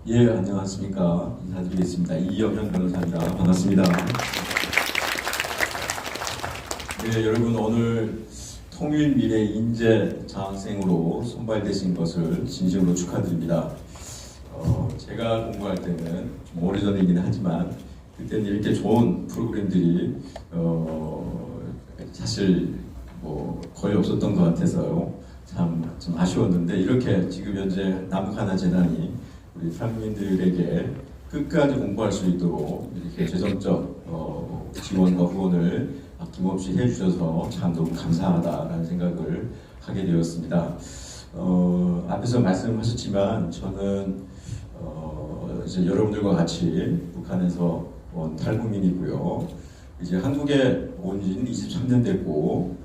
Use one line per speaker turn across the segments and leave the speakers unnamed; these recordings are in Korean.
예, 안녕하십니까. 인사드리겠습니다. 이영현 변호사입니다. 반갑습니다. 네, 여러분 오늘 통일미래 인재 장학생으로 선발되신 것을 진심으로 축하드립니다. 제가 공부할 때는 좀 오래전이긴 하지만 그때는 이렇게 좋은 프로그램들이 사실 거의 없었던 것 같아서요. 참 좀 아쉬웠는데 이렇게 지금 현재 남북하나재단이 우리 탈북민들에게 끝까지 공부할 수 있도록 이렇게 재정적 지원과 후원을 아낌없이 해주셔서 참 너무 감사하다라는 생각을 하게 되었습니다. 앞에서 말씀하셨지만 저는 이제 여러분들과 같이 북한에서 온 탈북민이고요. 이제 한국에 온 지는 23년 됐고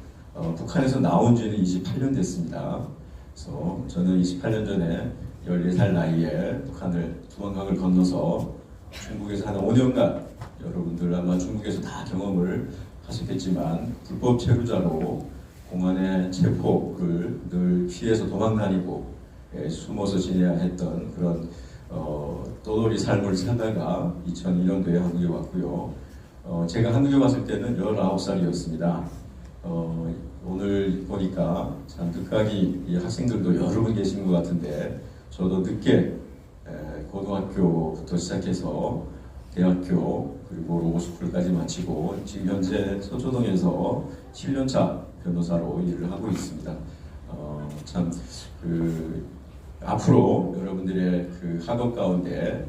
북한에서 나온 지는 28년 됐습니다. 그래서 저는 28년 전에 14살 나이에 북한을 두만강을 건너서 중국에서 한 5년간 여러분들 아마 중국에서 다 경험을 하셨겠지만 불법 체류자로 공안의 체포를 늘 피해서 도망다니고 숨어서 지내야 했던 그런 떠돌이 삶을 살다가 2002년도에 한국에 왔고요. 제가 한국에 왔을 때는 19살이었습니다. 오늘 보니까 참 늦가기 이 학생들도 여러 분 계신 것 같은데 저도 늦게 고등학교부터 시작해서 대학교 그리고 로스쿨까지 마치고 지금 현재 서초동에서 7년차 변호사로 일을 하고 있습니다. 앞으로 여러분들의 그 학업 가운데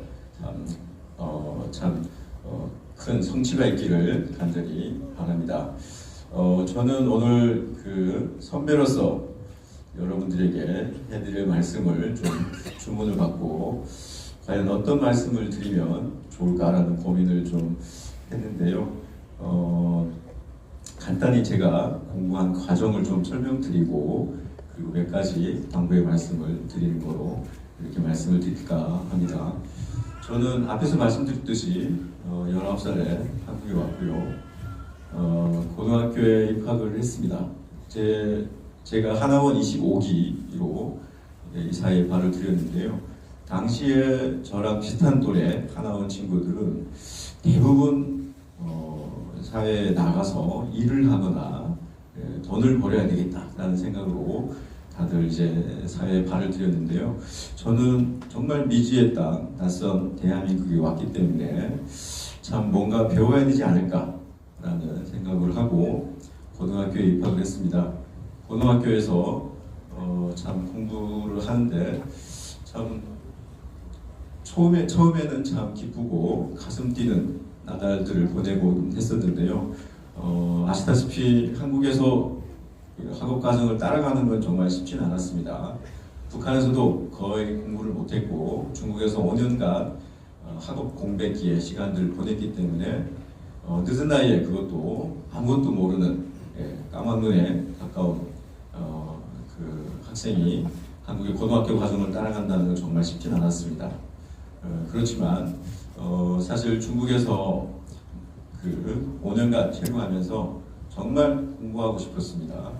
큰 성취가 있기를 간절히 바랍니다. 저는 오늘 그 선배로서 여러분들에게 해드릴 말씀을 좀 주문을 받고 과연 어떤 말씀을 드리면 좋을까라는 고민을 좀 했는데요. 간단히 제가 공부한 과정을 좀 설명드리고 그리고 몇 가지 당부의 말씀을 드리는 거로 이렇게 말씀을 드릴까 합니다. 저는 앞에서 말씀드렸듯이 19살에 한국에 왔고요. 고등학교에 입학을 했습니다. 제가 하나원 25기로 이 사회에 발을 들였는데요. 당시에 저랑 비슷한 또래 하나원 친구들은 대부분 사회에 나가서 일을 하거나 돈을 벌여야 되겠다라는 생각으로 다들 이제 사회에 발을 들였는데요. 저는 정말 미지의 땅, 낯선 대한민국에 왔기 때문에 참 뭔가 배워야 되지 않을까라는 생각을 하고 고등학교에 입학을 했습니다. 고등학교에서 참 공부를 하는데 참 처음에는 참 기쁘고 가슴 뛰는 나날들을 보내고 했었는데요. 아시다시피 한국에서 학업 과정을 따라가는 건 정말 쉽지는 않았습니다. 북한에서도 거의 공부를 못했고 중국에서 5년간 학업 공백기의 시간들을 보냈기 때문에 늦은 나이에 그것도 아무것도 모르는 까만 눈에 가까운 그 학생이 한국의 고등학교 과정을 따라간다는 건 정말 쉽진 않았습니다. 그렇지만 사실 중국에서 그 5년간 체류하면서 정말 공부하고 싶었습니다.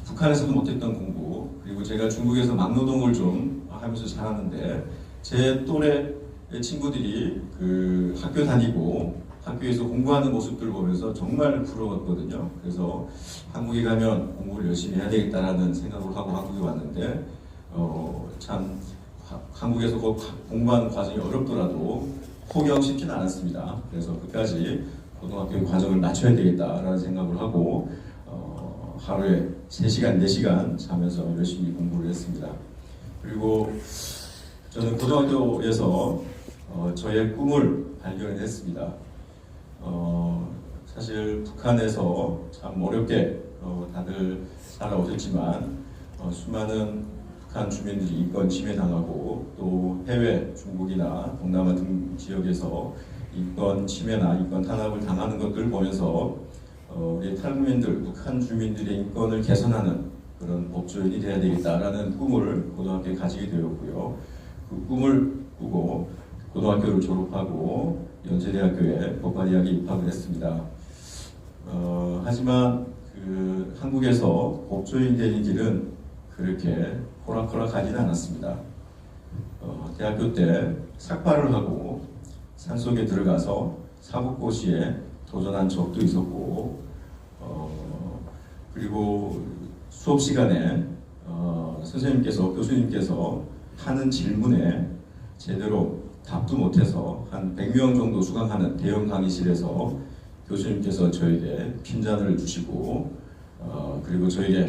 북한에서도 못했던 공부 그리고 제가 중국에서 막노동을 좀 하면서 잘하는데 제 또래 친구들이 그 학교 다니고 학교에서 공부하는 모습들을 보면서 정말 부러웠거든요. 그래서 한국에 가면 공부를 열심히 해야 되겠다라는 생각을 하고 한국에 왔는데 참 한국에서 공부하는 과정이 어렵더라도 포기하고 않았습니다. 그래서 끝까지 고등학교 과정을 마쳐야 되겠다라는 생각을 하고 하루에 3시간, 4시간 자면서 열심히 공부를 했습니다. 그리고 저는 고등학교에서 저의 꿈을 발견했습니다. 사실 북한에서 참 어렵게 다들 살아오셨지만 수많은 북한 주민들이 인권 침해당하고 또 해외 중국이나 동남아 등 지역에서 인권 침해나 인권 탄압을 당하는 것들을 보면서 우리 탈북민들, 북한 주민들의 인권을 개선하는 그런 법조인이 되어야 되겠다라는 꿈을 고등학교에 가지게 되었고요. 그 꿈을 꾸고 고등학교를 졸업하고 연세대학교에 법관대학에 입학을 했습니다. 하지만 그 한국에서 법조인 되는 길은 그렇게 호락호락하지는 않았습니다. 대학교 때 삭발을 하고 산속에 들어가서 사법고시에 도전한 적도 있었고, 그리고 수업 시간에 선생님께서, 교수님께서 하는 질문에 제대로 답도 못해서 한 100명 정도 수강하는 대형 강의실에서 교수님께서 저에게 핀잔을 주시고, 그리고 저에게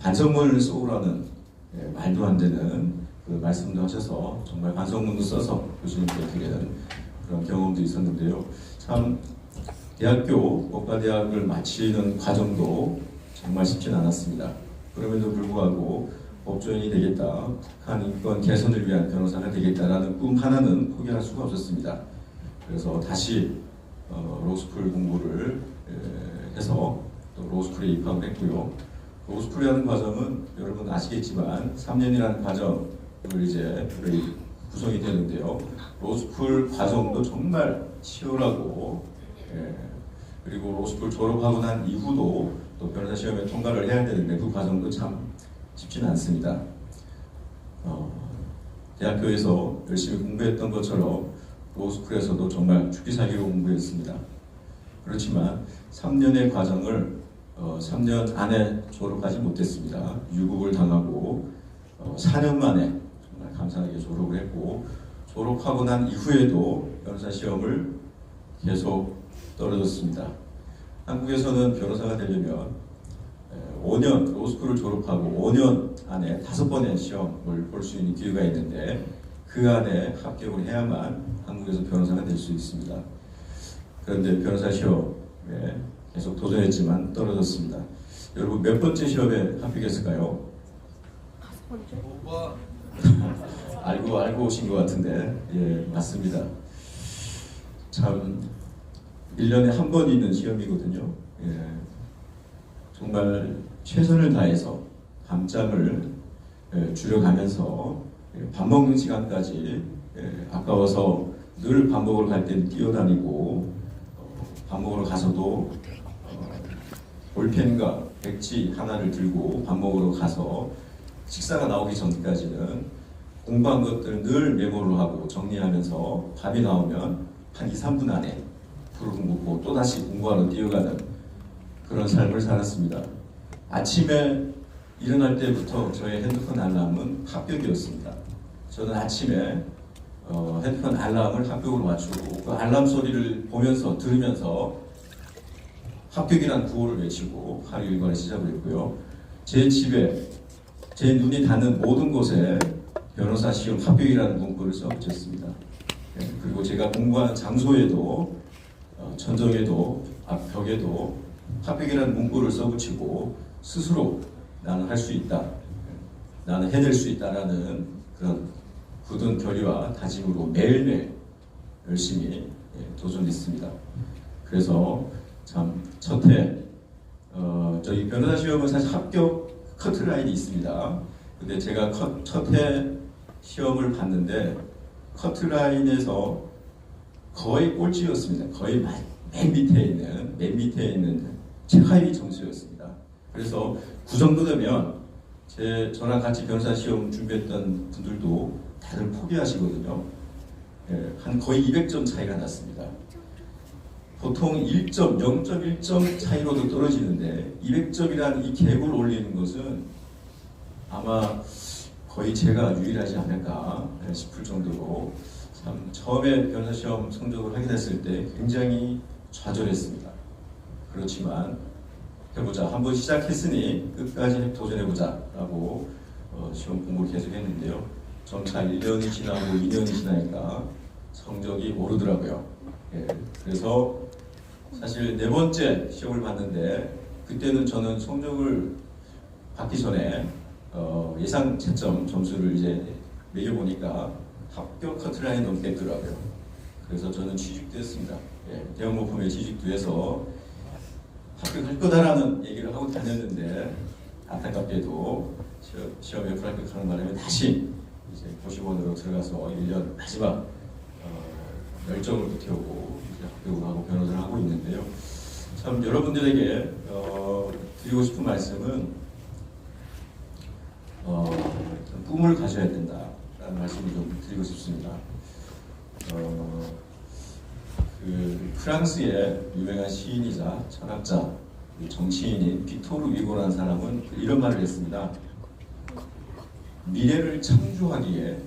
반성문을 써오라는 말도 안 되는 그 말씀도 하셔서 정말 반성문도 써서 교수님께 드리는 그런 경험도 있었는데요. 참 대학교, 법과대학을 마치는 과정도 정말 쉽진 않았습니다. 그럼에도 불구하고 법조인이 되겠다, 북한 인권 개선을 위한 변호사가 되겠다라는 꿈 하나는 포기할 수가 없었습니다. 그래서 다시 로스쿨 공부를 해서 또 로스쿨에 입학을 했고요. 로스쿨이라는 과정은 여러분 아시겠지만 3년이라는 과정을 이제 구성이 되는데요. 로스쿨 과정도 정말 치열하고, 그리고 로스쿨 졸업하고 난 이후도 또 변호사 시험에 통과를 해야 되는데 그 과정도 참 쉽지는 않습니다. 대학교에서 열심히 공부했던 것처럼 로스쿨에서도 정말 죽기 살기로 공부했습니다. 그렇지만 3년의 과정을 3년 안에 졸업하지 못했습니다. 유급을 당하고 4년 만에 정말 감사하게 졸업을 했고, 졸업하고 난 이후에도 변호사 시험을 계속 떨어졌습니다. 한국에서는 변호사가 되려면 5년, 로스쿨을 졸업하고 5년 안에 5번의 시험을 볼 수 있는 기회가 있는데 그 안에 합격을 해야만 한국에서 변호사가 될 수 있습니다. 그런데 변호사 시험에 계속 도전했지만 떨어졌습니다. 여러분 몇 번째 시험에 합격했을까요?
5번.
알고 오신 것 같은데, 예, 맞습니다. 참 1년에 한 번 있는 시험이거든요. 예, 정말 최선을 다해서 밤잠을 줄여가면서 밥 먹는 시간까지 아까워서 늘 밥 먹으러 갈 때는 뛰어다니고, 밥 먹으러 가서도 볼펜과 백지 하나를 들고 밥 먹으러 가서 식사가 나오기 전까지는 공부한 것들을 늘 메모를 하고 정리하면서 밥이 나오면 한 2, 3분 안에 불을 묻고 또다시 공부하러 뛰어가는 그런 삶을 살았습니다. 아침에 일어날 때부터 저의 핸드폰 알람은 합격이었습니다. 저는 아침에 핸드폰 알람을 합격으로 맞추고 그 알람 소리를 보면서 들으면서 합격이란 구호를 외치고 하루 일과를 시작을 했고요. 제 집에 제 눈이 닿는 모든 곳에 변호사 시험 합격이라는 문구를 써붙였습니다. 그리고 제가 공부하는 장소에도 천정에도 벽에도 합격이라는 문구를 써붙이고 스스로 나는 할 수 있다, 나는 해낼 수 있다라는 그런 굳은 결의와 다짐으로 매일매일 열심히 도전했습니다. 그래서 참 첫해 저희 변호사 시험은 사실 합격 커트라인이 있습니다. 근데 제가 첫해 시험을 봤는데 커트라인에서 거의 꼴찌였습니다. 거의 맨 밑에 있는 최하위 점수였습니다. 그래서 그 정도 되면 저랑 같이 변호사 시험 준비했던 분들도 다들 포기하시거든요. 한 거의 200점 차이가 났습니다. 보통 1점, 0.1점 차이로도 떨어지는데 200점이라는 이 갭을 올리는 것은 아마 거의 제가 유일하지 않을까 싶을 정도로 참 처음에 변호사 시험 성적을 확인했을 때 굉장히 좌절했습니다. 그렇지만 해보자, 한번 시작했으니 끝까지 도전해보자 라고 시험 공부를 계속했는데요. 점차 1년이 지나고 2년이 지나니까 성적이 오르더라고요. 그래서 사실 4번째 시험을 봤는데 그때는 저는 성적을 받기 전에 예상 채점 점수를 이제 매겨보니까 합격 커트라인 넘겠더라고요. 그래서 저는 취직도 했습니다. 대형 모품에 취직도 해서 합격할 거다라는 얘기를 하고 다녔는데 안타깝게도 시험에 불합격하는 바람에 다시 이제 고시원으로 들어가서 1년 마지막 열정을 불태우고 합격을 하고 변호사를 하고 있는데요. 참 여러분들에게 드리고 싶은 말씀은 꿈을 가져야 된다. 라는 말씀을 좀 드리고 싶습니다. 그 프랑스의 유명한 시인이자 철학자, 정치인인 빅토르 위고라는 사람은 이런 말을 했습니다. 미래를 창조하기에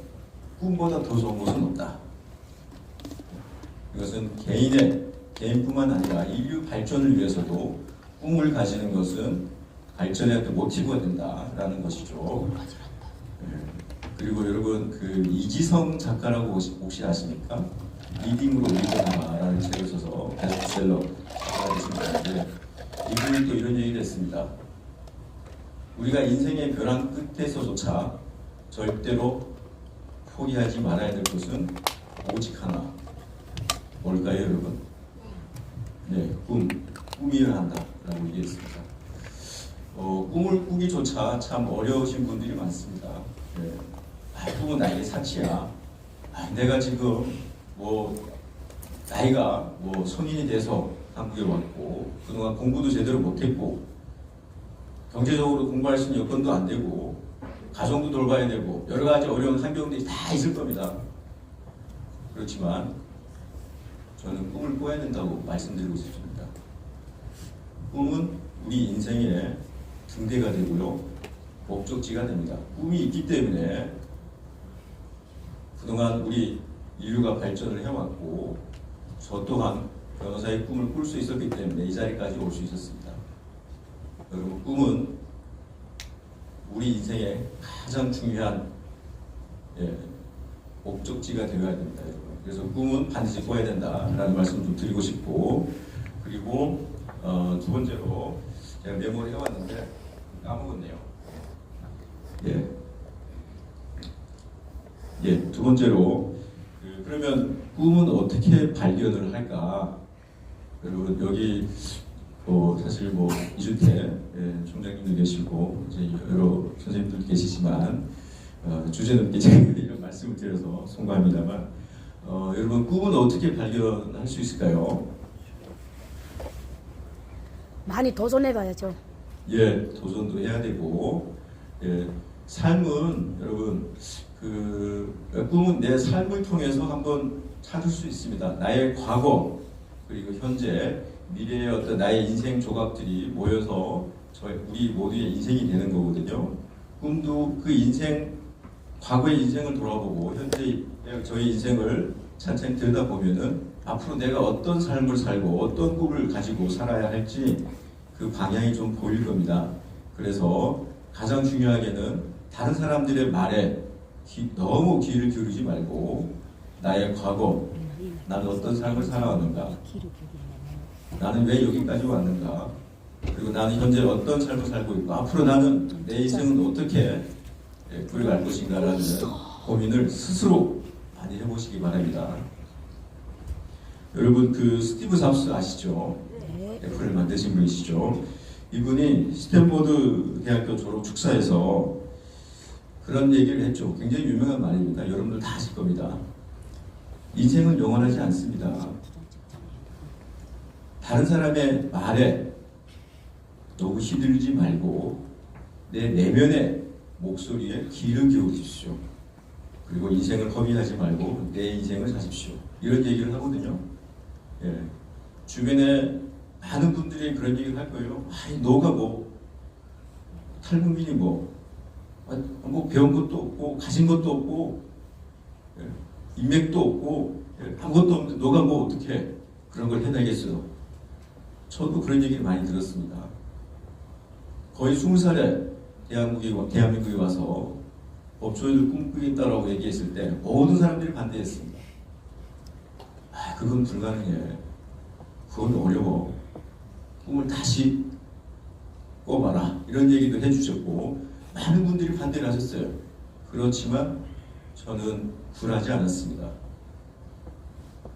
꿈보다 더 좋은 것은 없다. 이것은 개인뿐만 아니라 인류 발전을 위해서도 꿈을 가지는 것은 발전의 어떤 모티브가 된다라는 것이죠. 그리고 여러분 그 이지성 작가라고 혹시 아십니까? 리딩으로 리더하라는 책을 써서 베스트셀러 작가가 되신 분인데 이분이 또 이런 얘기를 했습니다. 우리가 인생의 벼랑 끝에서조차 절대로 포기하지 말아야 될 것은 오직 하나. 뭘까요, 여러분? 네, 꿈이어야 한다라고 얘기했습니다. 꿈을 꾸기조차 참 어려우신 분들이 많습니다. 네. 꿈은 나에게 사치야. 내가 지금 나이가 성인이 돼서 한국에 왔고 그동안 공부도 제대로 못했고 경제적으로 공부할 수 있는 여건도 안 되고 가정도 돌봐야 되고 여러 가지 어려운 환경들이 다 있을 겁니다. 그렇지만 저는 꿈을 꿔야 된다고 말씀드리고 싶습니다. 꿈은 우리 인생의 등대가 되고요, 목적지가 됩니다. 꿈이 있기 때문에 그동안 우리 인류가 발전을 해왔고 저 또한 변호사의 꿈을 꿀 수 있었기 때문에 이 자리까지 올 수 있었습니다. 여러분, 꿈은 우리 인생의 가장 중요한 목적지가 되어야 됩니다. 여러분. 그래서 꿈은 반드시 꿔야 된다라는 말씀 좀 드리고 싶고, 그리고 두 번째로 제가 메모를 해왔는데 까먹었네요. 두 번째로 그러면 꿈은 어떻게 발견을 할까? 여러분 여기 사실 이준태 총장님도 계시고 이제 여러 선생님들 계시지만 주제넘게 제가 이런 말씀을 드려서 송구합니다만 여러분 꿈은 어떻게 발견할 수 있을까요?
많이 도전해봐야죠.
도전도 해야 되고 삶은 여러분 꿈은 내 삶을 통해서 한번 찾을 수 있습니다. 나의 과거 그리고 현재 미래의 어떤 나의 인생 조각들이 모여서 우리 모두의 인생이 되는 거거든요. 꿈도 그 인생, 과거의 인생을 돌아보고 현재 저의 인생을 찬찬히 들여다보면은 앞으로 내가 어떤 삶을 살고 어떤 꿈을 가지고 살아야 할지 그 방향이 좀 보일 겁니다. 그래서 가장 중요하게는 다른 사람들의 말에 너무 귀를 기울이지 말고 나의 과거, 나는 어떤 삶을 살아왔는가, 나는 왜 여기까지 왔는가, 그리고 나는 현재 어떤 삶을 살고 있고 앞으로 나는 내 인생은 어떻게 꾸려갈 것인가라는 고민을 스스로 많이 해보시기 바랍니다. 여러분 스티브 잡스 아시죠? 애플을 만드신 분이시죠? 이분이 스탠포드 대학교 졸업 축사에서 그런 얘기를 했죠. 굉장히 유명한 말입니다. 여러분들 다 아실 겁니다. 인생은 영원하지 않습니다. 다른 사람의 말에 너무 휘둘리지 말고 내 내면의 목소리에 귀를 기울이십시오. 그리고 인생을 허비하지 말고 내 인생을 사십시오. 이런 얘기를 하거든요. 주변에 많은 분들이 그런 얘기를 할 거예요. 너가 탈북민이 배운 것도 없고 가진 것도 없고 인맥도 없고 아무것도 없는데 너가 어떻게 그런 걸 해내겠어. 저도 그런 얘기를 많이 들었습니다. 거의 20살에 대한민국에 와서 법조인을 꿈꾸겠다라고 얘기했을 때 모든 사람들이 반대했습니다. 그건 불가능해. 그건 어려워. 꿈을 다시 꿔봐라. 이런 얘기도 해주셨고 많은 분들이 반대를 하셨어요. 그렇지만 저는 굴하지 않았습니다.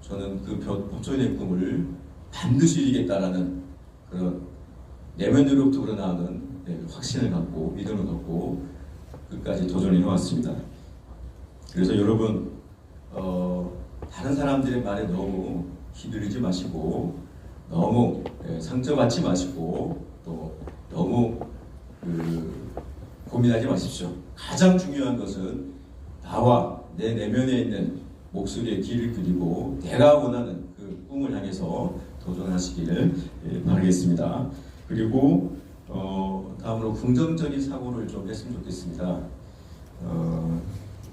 저는 그 법조인의 꿈을 반드시 이루겠다라는 그런 내면으로부터 우러나오는 확신을 갖고 믿음을 갖고 끝까지 도전해 왔습니다. 그래서 여러분 다른 사람들의 말에 너무 휘둘리지 마시고 너무 상처받지 마시고 또 너무 고민하지 마십시오. 가장 중요한 것은 나와 내 내면에 있는 목소리에 귀를 기울이고 내가 원하는 그 꿈을 향해서 도전하시기를 바라겠습니다. 그리고 다음으로 긍정적인 사고를 좀 했으면 좋겠습니다.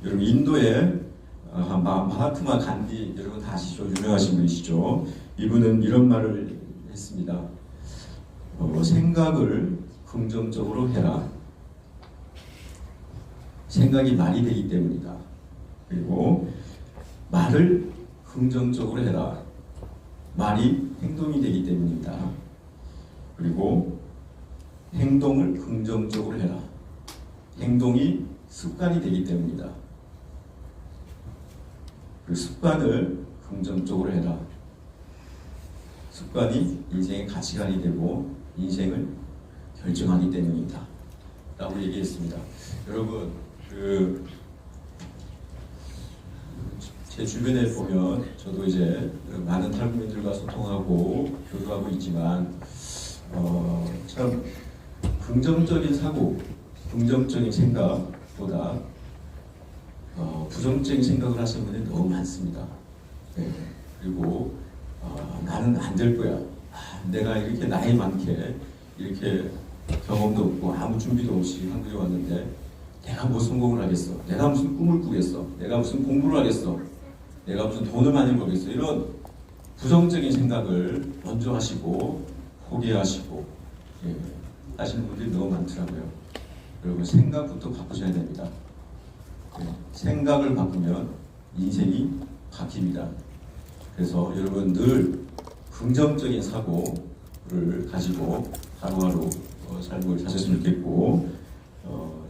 여러분 인도의 마하트마 간디 여러분 다 아시죠? 유명하신 분이시죠? 이분은 이런 말을 했습니다. 생각을 긍정적으로 해라. 생각이 말이 되기 때문이다. 그리고 말을 긍정적으로 해라. 말이 행동이 되기 때문이다. 그리고 행동을 긍정적으로 해라. 행동이 습관이 되기 때문이다. 그 습관을 긍정적으로 해라. 습관이 인생의 가치관이 되고 인생을 결정하기 때문이다. 라고 얘기했습니다. 여러분, 제 주변에 보면 저도 이제 많은 탈북민들과 소통하고 교류하고 있지만 참 긍정적인 사고, 긍정적인 생각보다 부정적인 생각을 하시는 분들이 너무 많습니다. 네. 그리고 나는 안 될 거야. 내가 이렇게 나이 많게 이렇게 경험도 없고 아무 준비도 없이 한국에 왔는데 내가 뭐 성공을 하겠어? 내가 무슨 꿈을 꾸겠어? 내가 무슨 공부를 하겠어? 내가 무슨 돈을 많이 벌겠어? 이런 부정적인 생각을 먼저 하시고 포기하시고 하시는 분들이 너무 많더라고요. 여러분 생각부터 바꾸셔야 됩니다. 생각을 바꾸면 인생이 바뀝니다. 그래서 여러분 늘 긍정적인 사고를 가지고 하루하루 삶을 사셨으면 좋겠고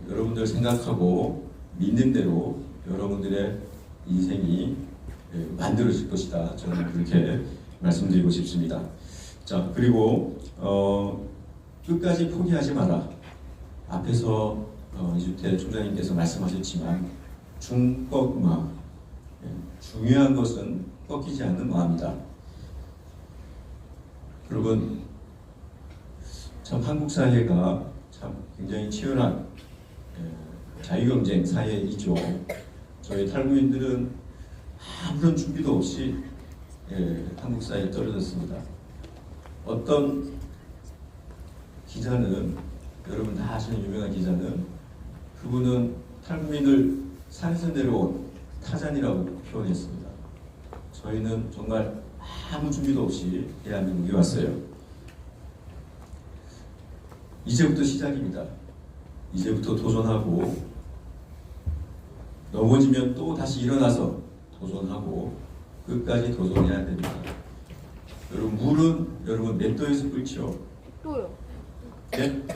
여러분들 생각하고 믿는 대로 여러분들의 인생이 만들어질 것이다. 저는 그렇게 말씀드리고 싶습니다. 자, 그리고 끝까지 포기하지 마라. 앞에서 이주태 총장님께서 말씀하셨지만 중꺾마, 중요한 것은 꺾이지 않는 마음이다. 여러분 참 한국 사회가 참 굉장히 치열한 자유경쟁 사회이죠. 저희 탈북민들은 아무런 준비도 없이 한국 사회에 떨어졌습니다. 어떤 기자는 여러분 다 아시는 유명한 기자는 그분은 탈북민을 산에서 내려온 타잔이라고 표현했습니다. 저희는 정말 아무 준비도 없이 대한민국에 왔어요. 이제부터 시작입니다. 이제부터 도전하고 넘어지면 또 다시 일어나서 도전하고 끝까지 도전해야 됩니다. 여러분 물은 여러분 몇 도에서 끓죠?
또요.
네?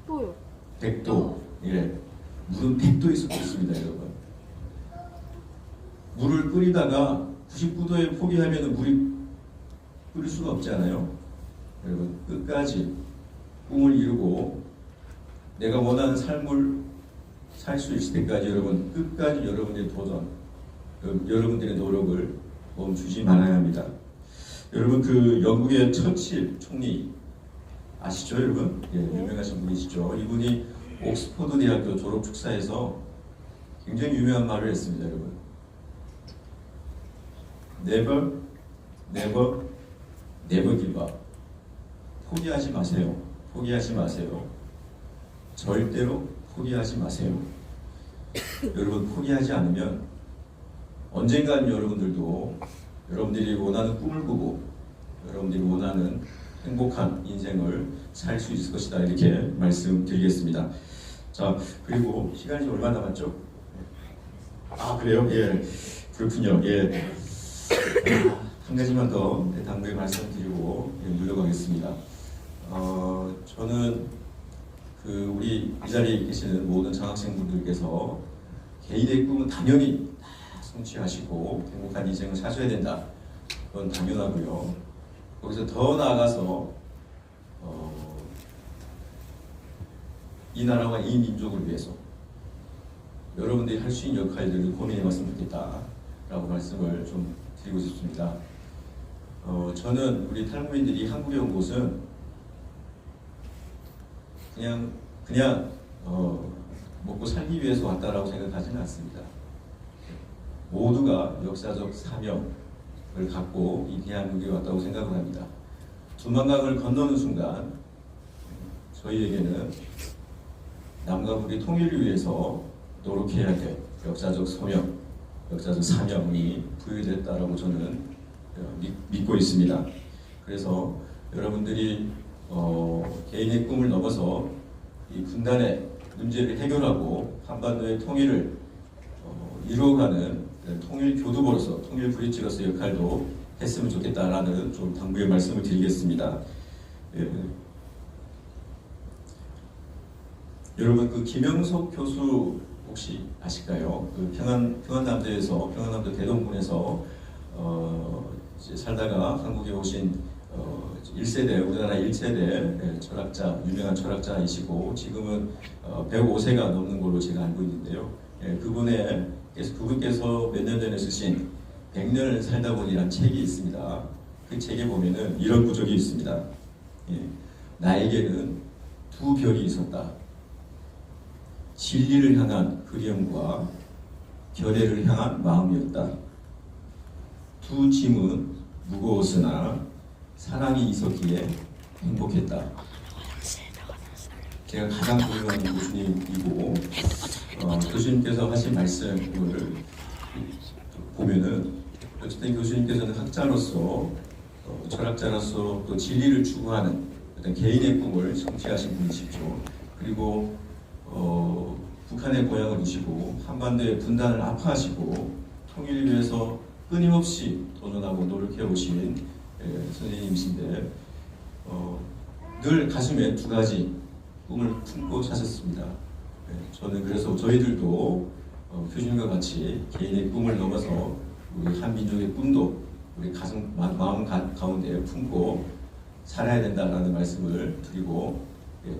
또요.
100도. 예. 물은 100도에서 끓습니다, 여러분. 물을 끓이다가 99도에 포기하면 물이 끓일 수가 없잖아요. 여러분 끝까지 꿈을 이루고 내가 원하는 삶을 살 수 있을 때까지 여러분 끝까지 여러분의 도전, 여러분들의 노력을 멈추지 말아야 합니다. 여러분 그 영국의 처칠 총리 아시죠, 여러분? 예, 유명하신 분이시죠. 이분이 옥스퍼드 대학교 졸업 축사에서 굉장히 유명한 말을 했습니다, 여러분. Never, never, never give up. 포기하지 마세요. 포기하지 마세요. 절대로 포기하지 마세요. 여러분 포기하지 않으면 언젠간 여러분들도 여러분들이 원하는 꿈을 꾸고 여러분들이 원하는 행복한 인생을 살 수 있을 것이다. 이렇게 말씀드리겠습니다. 자, 그리고 시간이 얼마 남았죠? 아, 그래요? 예, 그렇군요. 예. 한 가지만 더 당부의 말씀드리고 물러가겠습니다. 저는 우리 이 자리에 계시는 모든 장학생분들께서 개인의 꿈은 당연히 다 성취하시고 행복한 인생을 사셔야 된다. 그건 당연하고요. 거기서 더 나아가서 이 나라와 이 민족을 위해서 여러분들이 할 수 있는 역할들을 고민해봤으면 좋겠다라고 말씀을 좀 드리고 싶습니다. 저는 우리 탈북민들이 한국에 온 곳은 그냥 먹고 살기 위해서 왔다라고 생각하지는 않습니다. 모두가 역사적 사명을 갖고 이 대한민국에 왔다고 생각을 합니다. 두만강을 건너는 순간 저희에게는 남과 북의 통일을 위해서 노력해야 될 역사적 소명, 역사적 사명이 부여됐다라고 저는 믿고 있습니다. 그래서 여러분들이 개인의 꿈을 넘어서 이 분단의 문제를 해결하고 한반도의 통일을 이루어가는 통일 교두보로서, 통일 브릿지로서 역할도 했으면 좋겠다라는 좀 당부의 말씀을 드리겠습니다. 여러분 그 김영석 교수 혹시 아실까요? 그 평안남도에서 평안남도 대동군에서 이제 살다가 한국에 오신 1세대 우리나라 1세대 철학자 유명한 철학자이시고 지금은 105세가 넘는 걸로 제가 알고 있는데요. 그분께서 몇 년 전에 쓰신 100년을 살다 보니라는 책이 있습니다. 그 책에 보면은 이런 구절이 있습니다. 나에게는 두 별이 있었다. 진리를 향한 그리움과 결례를 향한 마음이었다. 두 짐은 무거웠으나 사랑이 있었기에 행복했다. 제가 가장 존경하는 교수님이고 교수님께서 하신 말씀을 보면은 어쨌든 교수님께서는 학자로서 철학자로서 또 진리를 추구하는 어떤 개인의 꿈을 성취하신 분이시죠. 그리고 북한의 고향을 두시고 한반도의 분단을 아파하시고 통일을 위해서 끊임없이 도전하고 노력해 오신 선생님이신데 늘 가슴에 두 가지 꿈을 품고 사셨습니다. 저는 그래서 저희들도 교수님과 같이 개인의 꿈을 넘어서 우리 한민족의 꿈도 우리 가슴 마음 가운데 품고 살아야 된다라는 말씀을 드리고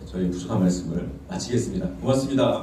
저희 부족한 말씀을 마치겠습니다. 고맙습니다.